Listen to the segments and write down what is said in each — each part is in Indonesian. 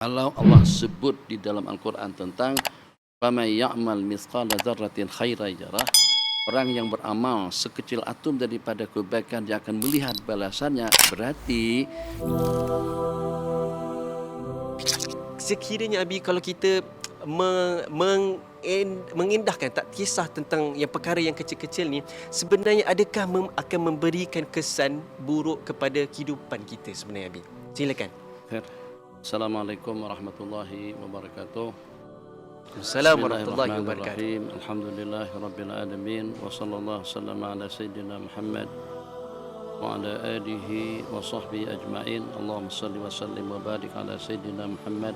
Kalau Allah sebut di dalam Al-Quran tentang "Faman ya'mal mithqala dzarratin khairan yarah", orang yang beramal sekecil atom daripada kebaikan dia akan melihat balasannya, berarti Sekiranya Abi, kalau kita mengindahkan tak kisah tentang yang perkara yang kecil-kecil ni, sebenarnya adakah akan memberikan kesan buruk kepada kehidupan kita sebenarnya Abi? Silakan. khair. Assalamualaikum warahmatullahi wabarakatuh. Assalamualaikum warahmatullahi wabarakatuh. Bismillahirrahmanirrahim. Alhamdulillahirabbil alamin wa sallallahu wasallam ala sayyidina Muhammad wa ala alihi wa sahbihi ajmain. Allahumma shalli wa sallim wa barik ala sayyidina Muhammad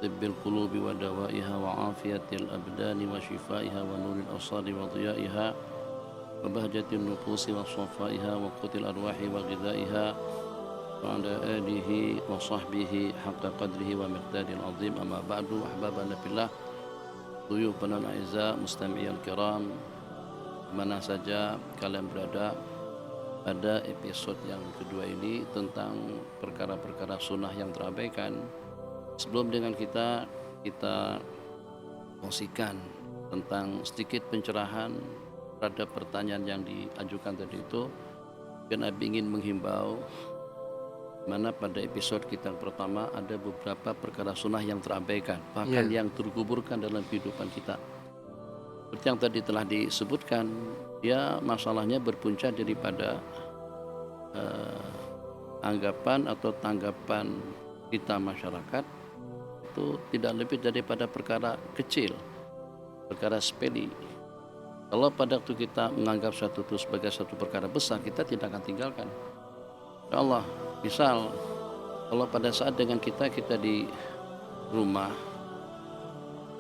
tibbil qulubi wa dawaiha wa afiyatil abdani wa shifaiha wa nuril absari wa dhiyaiha wa bahjatin nufusi wa safaiha wa qutil arwahi wa ghidaiha wa ala alihi wa sahbihi haqqa qadrihi wa miqdaril azim. Amma ba'du, ahbabana fillah, duyufana al-a'izza, mustami'il kiram, mana saja kalian berada, pada episode yang kedua ini tentang perkara-perkara sunnah yang terabaikan. Sebelum dengan kita kongsikan tentang sedikit pencerahan terhadap pertanyaan yang diajukan tadi itu, dan Abi ingin menghimbau mana pada episode kita yang pertama ada beberapa perkara sunnah yang terabaikan, bahkan yang terkuburkan dalam kehidupan kita. Seperti yang tadi telah disebutkan, dia masalahnya berpunca daripada anggapan atau tanggapan kita masyarakat itu tidak lebih daripada perkara kecil, perkara sepele. Kalau pada waktu kita menganggap satu itu sebagai satu perkara besar, kita tidak akan tinggalkan. Ya Allah, misal kalau pada saat dengan kita di rumah,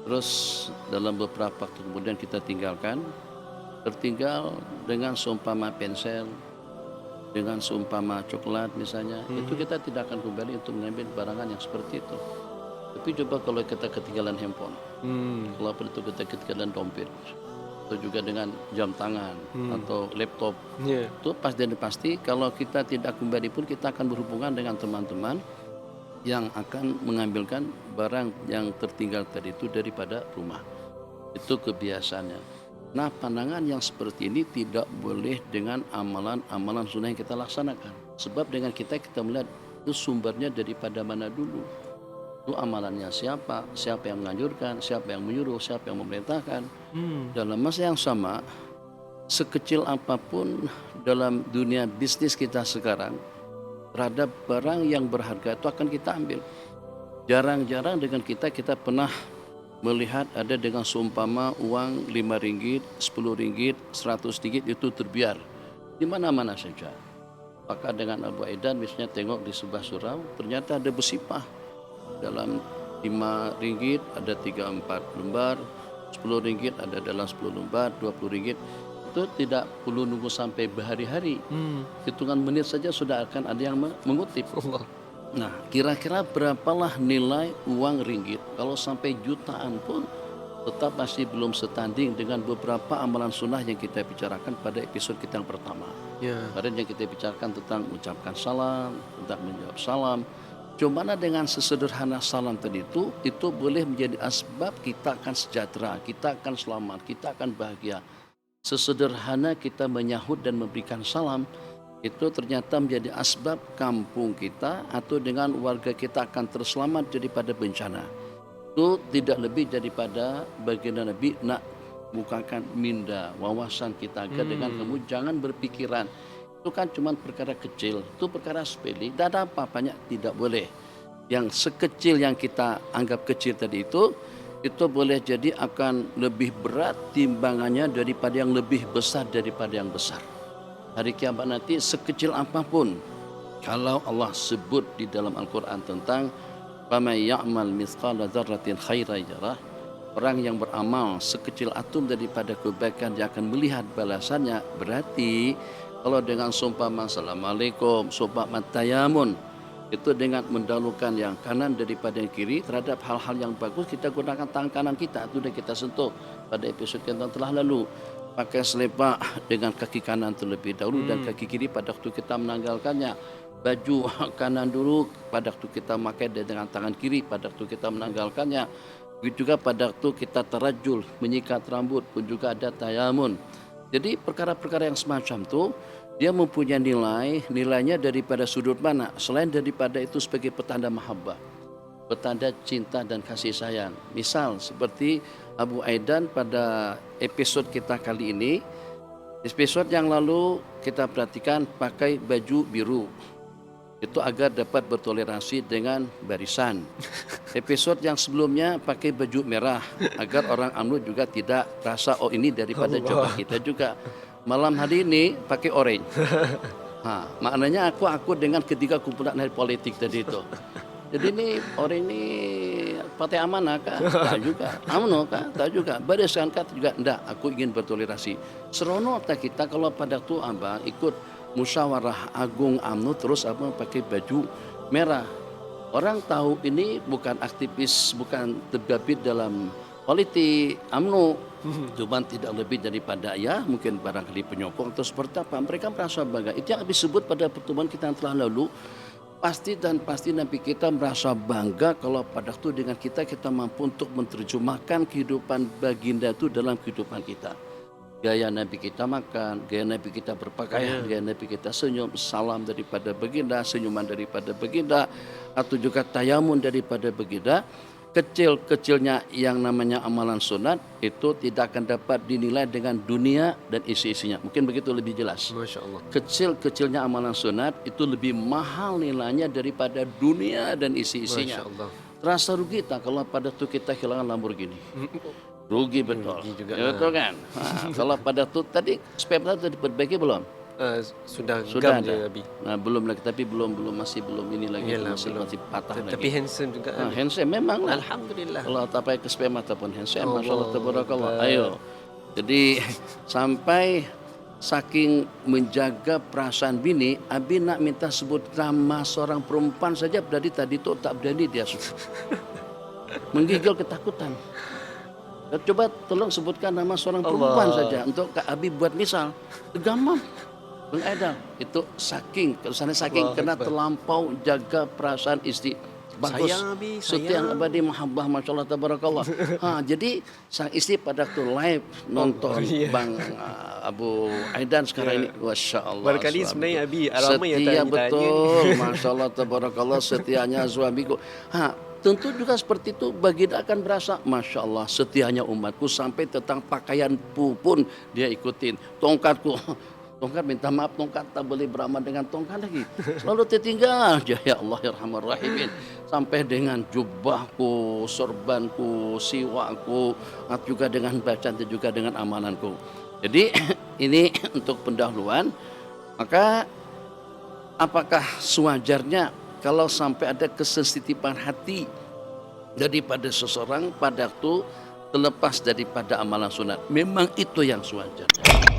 terus dalam beberapa waktu kemudian kita tertinggal dengan seumpama pensel, dengan seumpama coklat misalnya, itu kita tidak akan kembali untuk mengambil barangan yang seperti itu. Tapi coba kalau kita ketinggalan handphone, kalau itu kita ketinggalan dompet, atau juga dengan jam tangan atau laptop, itu pasti kalau kita tidak kembali pun kita akan berhubungan dengan teman-teman yang akan mengambilkan barang yang tertinggal tadi itu daripada rumah. Itu kebiasaannya. Nah, pandangan yang seperti ini tidak boleh dengan amalan-amalan sunnah yang kita laksanakan. Sebab dengan kita melihat itu sumbernya daripada mana dulu. Itu amalannya siapa yang menganjurkan, siapa yang menyuruh, siapa yang memerintahkan. Dalam masa yang sama, sekecil apapun dalam dunia bisnis kita sekarang, terhadap barang yang berharga itu akan kita ambil. Jarang-jarang dengan kita pernah melihat ada dengan seumpama uang RM5, RM10, RM100 itu terbiar di mana-mana saja. Maka dengan Abu Aidan misalnya tengok di sebuah surau, ternyata ada bersipah dalam RM5 ada 3-4 lembar, RM10 ada dalam 10 lembar, RM20. Itu tidak perlu nunggu sampai berhari-hari, hitungan menit saja sudah akan ada yang mengutip. Nah, kira-kira berapalah nilai uang ringgit? Kalau sampai jutaan pun tetap masih belum setanding dengan beberapa amalan sunnah yang kita bicarakan pada episode kita yang pertama. Kemarin yang kita bicarakan tentang mengucapkan salam, tentang menjawab salam. Cuma dengan sesederhana salam tadi itu boleh menjadi asbab kita akan sejahtera, kita akan selamat, kita akan bahagia. Sesederhana kita menyahut dan memberikan salam, itu ternyata menjadi asbab kampung kita atau dengan warga kita akan terselamat daripada bencana. Itu tidak lebih daripada baginda Nabi nak bukakan minda wawasan kita agar dengan kamu jangan berpikiran itu kan cuma perkara kecil, itu perkara sepele, tidak ada apa-apanya, tidak boleh. Yang sekecil yang kita anggap kecil tadi itu boleh jadi akan lebih berat timbangannya daripada yang lebih besar daripada yang besar. Hari kiamat nanti sekecil apapun, kalau Allah sebut di dalam Al-Quran tentang "Faman ya'mal mithqala dzarratin khairan yarah", orang yang beramal sekecil atom daripada kebaikan dia akan melihat balasannya, berarti kalau dengan seumpama assalamualaikum, seumpama tayamun, itu dengan mendahulukan yang kanan daripada yang kiri terhadap hal-hal yang bagus, kita gunakan tangan kanan kita, itu sudah kita sentuh pada episode yang telah lalu. Pakai selepak dengan kaki kanan terlebih dahulu dan kaki kiri pada waktu kita menanggalkannya. baju kanan dulu pada waktu kita pakai dengan tangan kiri pada waktu kita menanggalkannya. Begitu juga pada waktu kita terajul, menyikat rambut pun juga ada tayamun. Jadi perkara-perkara yang semacam itu dia mempunyai nilainya daripada sudut mana? Selain daripada itu sebagai petanda mahabbah, petanda cinta dan kasih sayang. Misal seperti Abu Aidan pada episode kita kali ini, episode yang lalu kita perhatikan pakai baju biru. Itu agar dapat bertoleransi dengan barisan. Episode yang sebelumnya pakai baju merah agar orang UMNO juga tidak rasa oh ini daripada jawaban kita juga. Malam hari ini pakai orange. Maknanya aku dengan ketiga kumpulan dari politik tadi itu. Jadi ini orang ini partai amanah kah? Tak juga. UMNO kah? Tak juga. Barisan kah? Juga enggak. Aku ingin bertoleransi. Seronok tak kita kalau pada tu abang ikut musyawarah agung UMNO terus abang pakai baju merah. Orang tahu ini bukan aktivis, bukan tergabit dalam politik UMNO. Cuma tidak lebih daripada ya mungkin barangkali penyokong atau seperti apa. Mereka merasa bangga. Itu yang disebut pada pertemuan kita yang telah lalu. Pasti Nabi kita merasa bangga kalau pada waktu dengan kita mampu untuk menerjemahkan kehidupan baginda itu dalam kehidupan kita. Gaya Nabi kita makan, gaya Nabi kita berpakaian, gaya Nabi kita senyum, salam daripada baginda, senyuman daripada baginda, atau juga tayamun daripada baginda. Kecil-kecilnya yang namanya amalan sunat itu tidak akan dapat dinilai dengan dunia dan isi-isinya. Mungkin begitu lebih jelas. Masya Allah. Kecil-kecilnya amalan sunat itu lebih mahal nilainya daripada dunia dan isi-isinya. Masya Allah. Terasa rugi tak kalau pada itu kita kehilangan Lamborghini? Rugi betul. Rugi juga. Ya, betul kan? Kalau pada itu tadi spare part sudah diperbaiki belum? Sudah Sudah gam ada. je Abi. Belum lagi, tapi masih belum ini lagi. Yalah, masih patah lagi. Tapi handsome juga. Abi. Handsome memang lah. Alhamdulillah. Kalau tak pakai ke spare ataupun handsome, Allah Masya Allah, tabarakallah. Akbar. Ayo. Jadi sampai saking menjaga perasaan bini, Abi nak minta sebut nama seorang perempuan saja dari tadi tu tak berani dia. Menggigil ketakutan. Coba tolong sebutkan nama seorang perempuan saja untuk Kak Abi buat misal. Gamam. Bang Aidal itu saking kena terlampau jaga perasaan istri. Bagus. Sayang, Abi, Setia yang sayang. abadi mahabbah, Masya Allah, tabarakallah. Jadi sang istri pada waktu live nonton Bang Abu Aidan sekarang ini, Masya Allah. Barangkali suami. sebenarnya Abi ramai yang Setia tanya. betul, Masya Allah, tabarakallah, setianya suamiku. Tentu juga seperti itu baginda akan berasa, Masya Allah, setianya umatku sampai tentang pakaianku pun dia ikutin. Tongkatku, tongkat minta maaf, tongkat tak boleh beramal dengan tongkat lagi. Selalu tertinggal aja, ya Allah ya Rahman Rahimin. Sampai dengan jubahku, sorbanku, siwakku, atau juga dengan bacaan dan juga dengan amalanku. Jadi ini untuk pendahuluan. Maka apakah sewajarnya kalau sampai ada kesensitipan hati daripada seseorang pada waktu terlepas daripada amalan sunat? Memang itu yang sewajarnya.